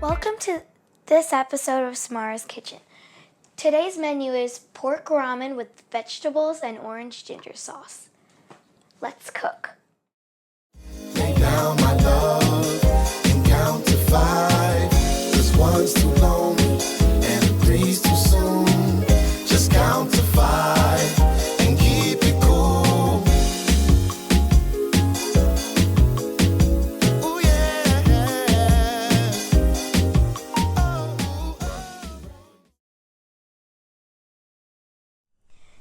Welcome to this episode of Samara's Kitchen. Today's menu is pork ramen with vegetables and orange ginger sauce. Let's cook. Lay down my love and count to 5. 'Cause 1's too long and 3's too soon. Just count to 5 and keep it cool. Ooh, yeah. Oh.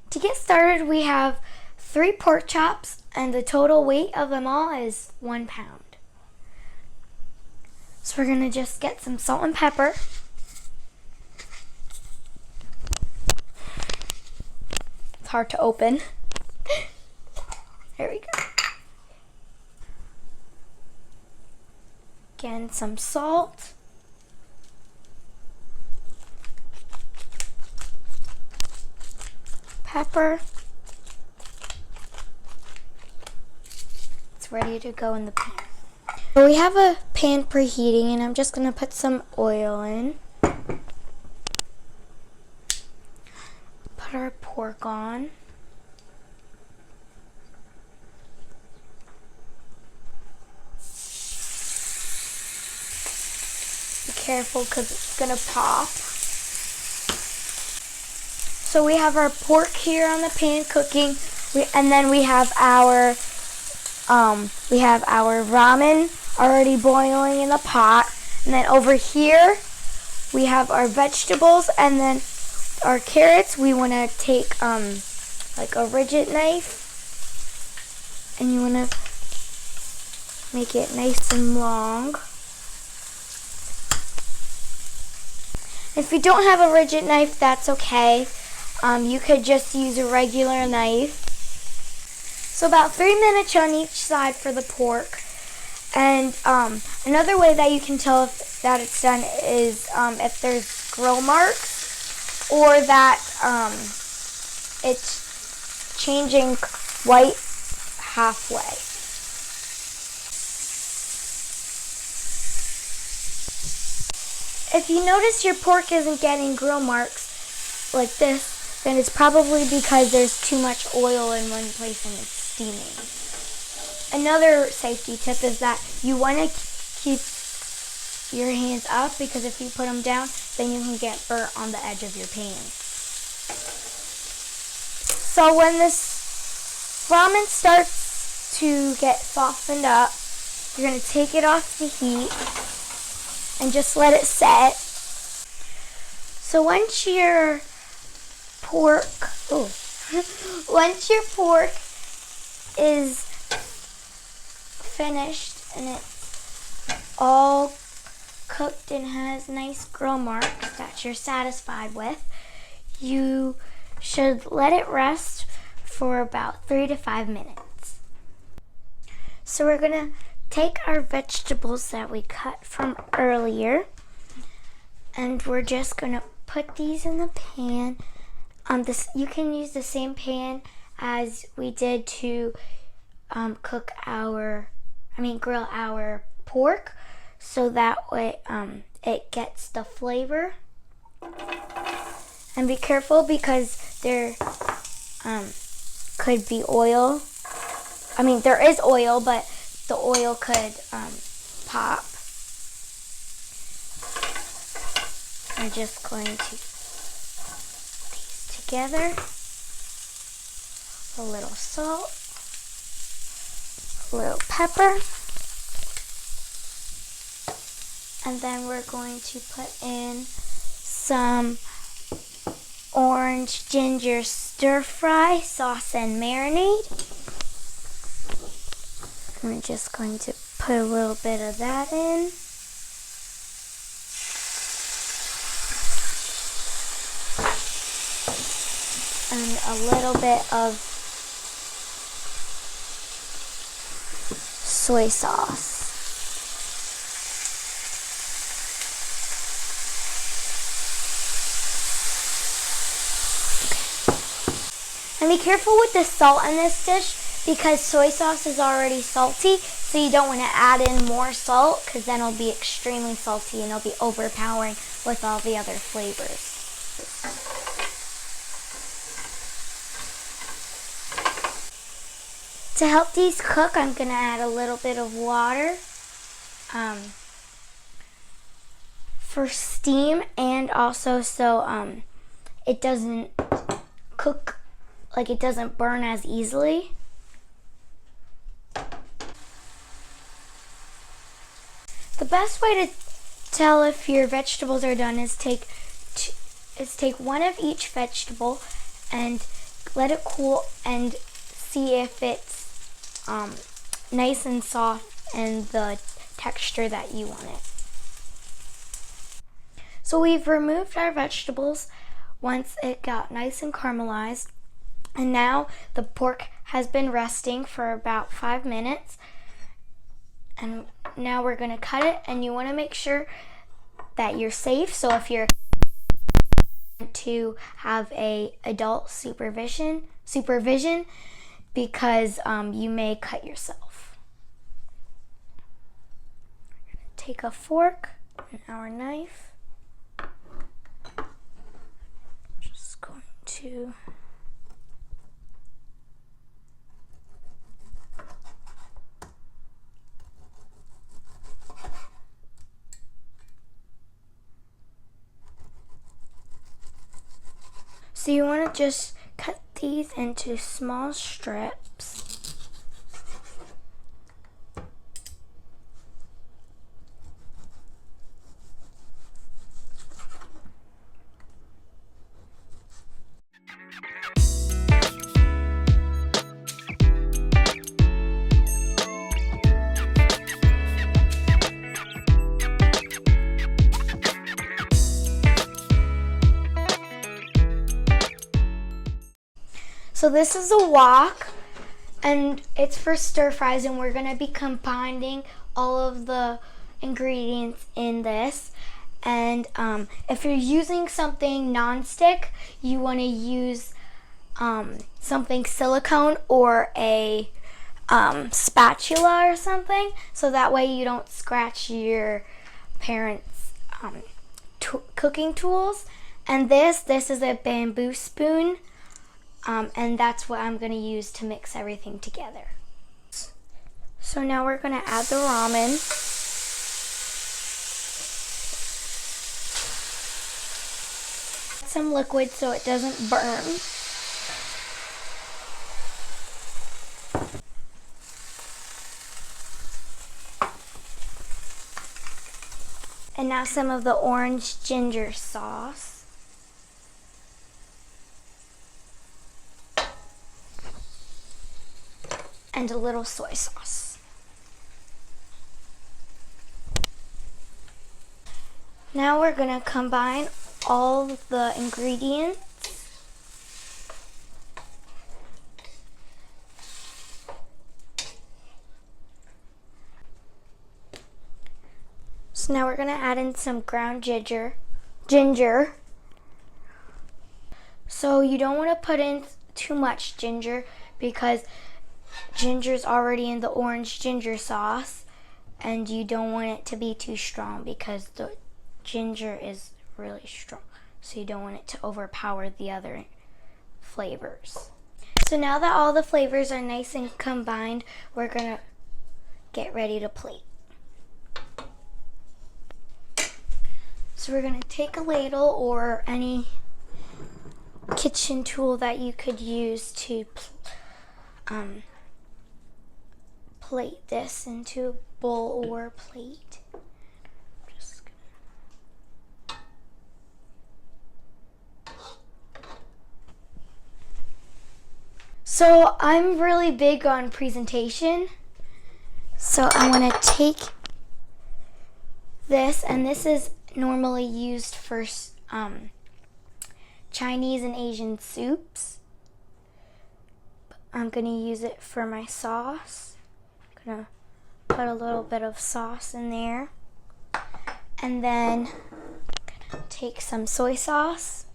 To get started, we have 3 pork chops, and the total weight of them all is 1 pound. So we're gonna just get some salt and pepper. It's hard to open. There we go. Again, some salt. Pepper. It's ready to go in the pan. So we have a pan preheating, and I'm just going to put some oil in. Put our pork on. Be careful because it's going to pop. So we have our pork here on the pan cooking, and then we have our ramen already boiling in the pot. And then over here we have our vegetables, and then our carrots. We want to take like a rigid knife, and you want to make it nice and long. If you don't have a rigid knife, that's okay. You could just use a regular knife. So about 3 minutes on each side for the pork. And another way that you can tell that it's done is if there's grill marks, or that it's changing white halfway. If you notice your pork isn't getting grill marks like this, then it's probably because there's too much oil in one place and it's steaming. Another safety tip is that you want to keep your hands up, because if you put them down, then you can get burnt on the edge of your pan. So when this ramen starts to get softened up, you're going to take it off the heat and just let it set. So once your pork is finished and it's all cooked and has nice grill marks that you're satisfied with, you should let it rest for about 3 to 5 minutes. So we're gonna take our vegetables that we cut from earlier, and we're just gonna put these in the pan. You can use the same pan as we did to grill our pork, so that way it gets the flavor. And be careful, because there could be oil. There is oil, but the oil could pop. I'm just going to put these together. A little salt, a little pepper, and then we're going to put in some orange ginger stir fry sauce and marinade. We're just going to put a little bit of that in. And a little bit of soy sauce. And be careful with the salt in this dish, because soy sauce is already salty, So you don't want to add in more salt because then it'll be extremely salty and it'll be overpowering with all the other flavors. To help these cook, I'm going to add a little bit of water for steam, and also so it doesn't cook, like it doesn't burn as easily. The best way to tell if your vegetables are done is take one of each vegetable and let it cool and see if it's nice and soft and the texture that you want it. So we've removed our vegetables once it got nice and caramelized, and now the pork has been resting for about 5 minutes, and now we're going to cut it, and you want to make sure that you're safe. So if you're to have a adult supervision because you may cut yourself. Take a fork and our knife. Just going to So you want to just cut these into small strips. So this is a wok, and it's for stir fries, and we're going to be combining all of the ingredients in this. And if you're using something non-stick, you want to use something silicone or a spatula or something, so that way you don't scratch your parents' cooking tools. And this is a bamboo spoon. And that's what I'm going to use to mix everything together. So now we're going to add the ramen. Some liquid so it doesn't burn. And now some of the orange ginger sauce. And a little soy sauce. Now we're going to combine all the ingredients. So now we're going to add in some ground ginger. So you don't want to put in too much ginger because ginger's already in the orange ginger sauce, and you don't want it to be too strong because the ginger is really strong, so you don't want it to overpower the other flavors. So now that all the flavors are nice and combined, we're gonna get ready to plate. So we're gonna take a ladle or any kitchen tool that you could use to plate this into a bowl or a plate. So I'm really big on presentation. So I'm going to take this, and this is normally used for Chinese and Asian soups. I'm going to use it for my sauce. I'm going to put a little bit of sauce in there. And then I'm going to take some soy sauce.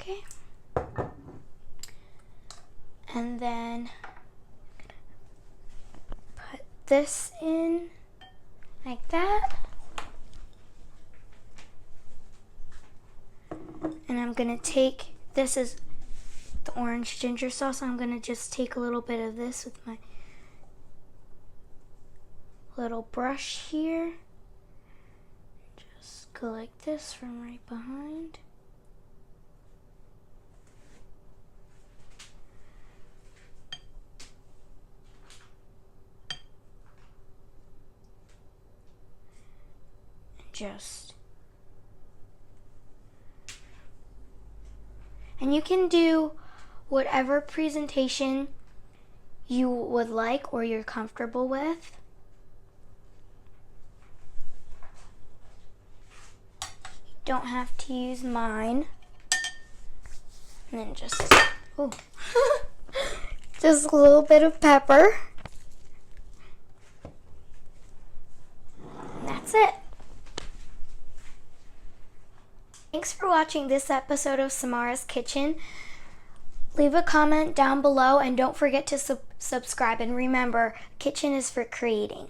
Okay. And then put this in like that. And I'm gonna take, this is the orange ginger sauce. I'm gonna just take a little bit of this with my little brush here. Just go like this from right behind. And you can do whatever presentation you would like or you're comfortable with. You don't have to use mine. And then just, oh, just a little bit of pepper. And that's it. Thanks for watching this episode of Samara's Kitchen. Leave a comment down below and don't forget to subscribe. And remember, kitchen is for creating.